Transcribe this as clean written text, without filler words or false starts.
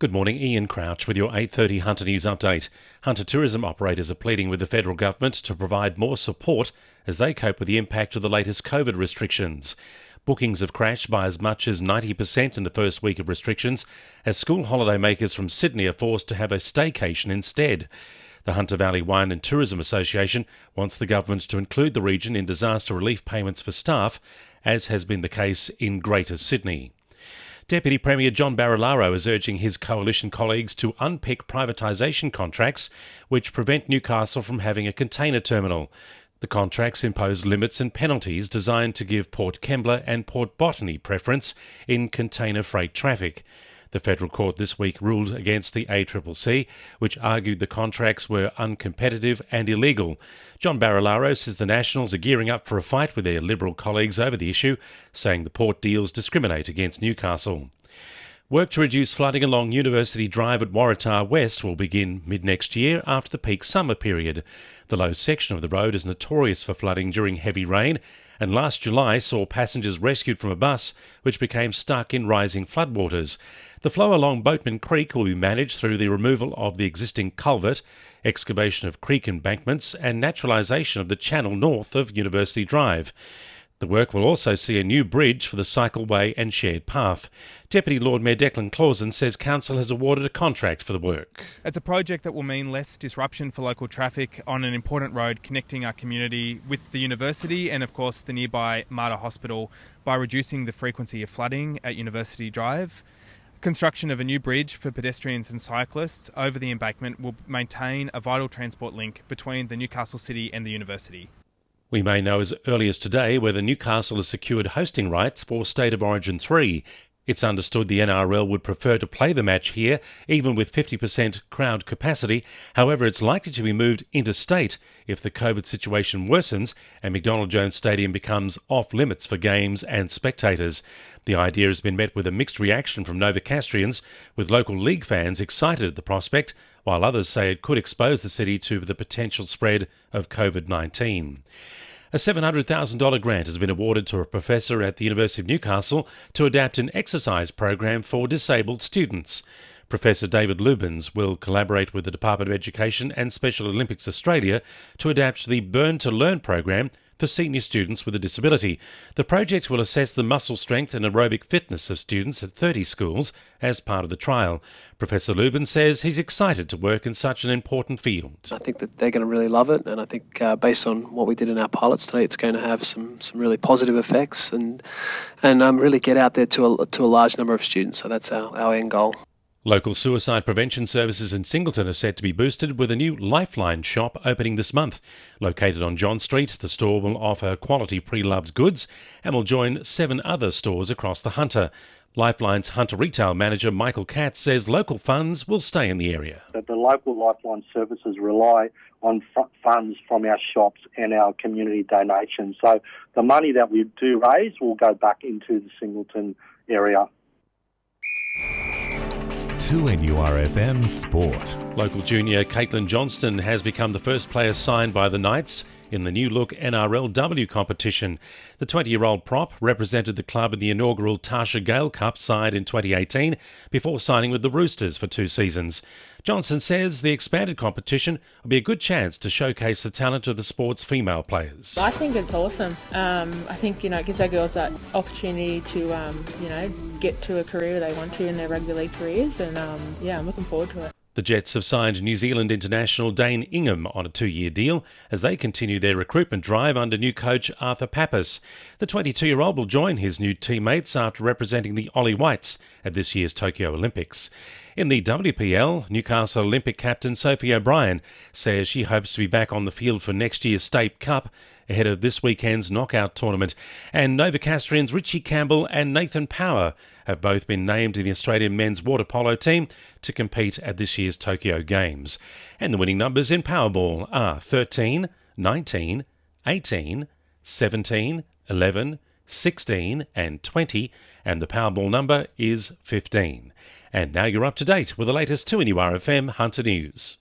Good morning, Ian Crouch with your 8:30 Hunter News update. Hunter tourism operators are pleading with the federal government to provide more support as they cope with the impact of the latest COVID restrictions. Bookings have crashed by as much as 90% in the first week of restrictions, as school holiday makers from Sydney are forced to have a staycation instead. The Hunter Valley Wine and Tourism Association wants the government to include the region in disaster relief payments for staff, as has been the case in Greater Sydney. Deputy Premier John Barilaro is urging his coalition colleagues to unpick privatisation contracts which prevent Newcastle from having a container terminal. The contracts impose limits and penalties designed to give Port Kembla and Port Botany preference in container freight traffic. The federal court this week ruled against the ACCC, which argued the contracts were uncompetitive and illegal. John Barilaro says the Nationals are gearing up for a fight with their Liberal colleagues over the issue, saying the port deals discriminate against Newcastle. Work to reduce flooding along University Drive at Waratah West will begin mid-next year after the peak summer period. The low section of the road is notorious for flooding during heavy rain, and last July saw passengers rescued from a bus which became stuck in rising floodwaters. The flow along Boatman Creek will be managed through the removal of the existing culvert, excavation of creek embankments and naturalisation of the channel north of University Drive. The work will also see a new bridge for the cycleway and shared path. Deputy Lord Mayor Declan Clausen says Council has awarded a contract for the work. It's a project that will mean less disruption for local traffic on an important road connecting our community with the university and of course the nearby Mater Hospital by reducing the frequency of flooding at University Drive. Construction of a new bridge for pedestrians and cyclists over the embankment will maintain a vital transport link between the Newcastle City and the university. We may know as early as today whether Newcastle has secured hosting rights for State of Origin 3. It's understood the NRL would prefer to play the match here, even with 50% crowd capacity. However, it's likely to be moved interstate if the COVID situation worsens and McDonald Jones Stadium becomes off-limits for games and spectators. The idea has been met with a mixed reaction from Novocastrians, with local league fans excited at the prospect, while others say it could expose the city to the potential spread of COVID-19. A $700,000 grant has been awarded to a professor at the University of Newcastle to adapt an exercise program for disabled students. Professor David Lubens will collaborate with the Department of Education and Special Olympics Australia to adapt the Burn to Learn program for senior students with a disability. The project will assess the muscle strength and aerobic fitness of students at 30 schools as part of the trial. Professor Lubin says he's excited to work in such an important field. I think that they're going to really love it, and I think based on what we did in our pilots today, it's going to have some really positive effects and really get out there to a large number of students. So that's our end goal. Local suicide prevention services in Singleton are set to be boosted with a new Lifeline shop opening this month. Located on John Street, the store will offer quality pre-loved goods and will join 7 other stores across the Hunter. Lifeline's Hunter Retail Manager Michael Katz says local funds will stay in the area. The local Lifeline services rely on funds from our shops and our community donations. So the money that we do raise will go back into the Singleton area. 2NURFM Sport. Local junior Caitlin Johnston has become the first player signed by the Knights in the new-look NRLW competition. The 20-year-old prop represented the club in the inaugural Tasha Gale Cup side in 2018 before signing with the Roosters for 2 seasons. Johnson says the expanded competition will be a good chance to showcase the talent of the sport's female players. I think it's awesome. I think, it gives our girls that opportunity to, get to a career they want to in their rugby league careers, and I'm looking forward to it. The Jets have signed New Zealand international Dane Ingham on a 2-year deal as they continue their recruitment drive under new coach Arthur Pappas. The 22-year-old will join his new teammates after representing the Ollie Whites at this year's Tokyo Olympics. In the WPL, Newcastle Olympic captain Sophie O'Brien says she hopes to be back on the field for next year's State Cup ahead of this weekend's knockout tournament. And Novocastrians Richie Campbell and Nathan Power have both been named in the Australian men's water polo team to compete at this year's Tokyo Games. And the winning numbers in Powerball are 13, 19, 18, 17, 11, 16 and 20, and the Powerball number is 15. And now you're up to date with the latest 2NURFM Hunter News.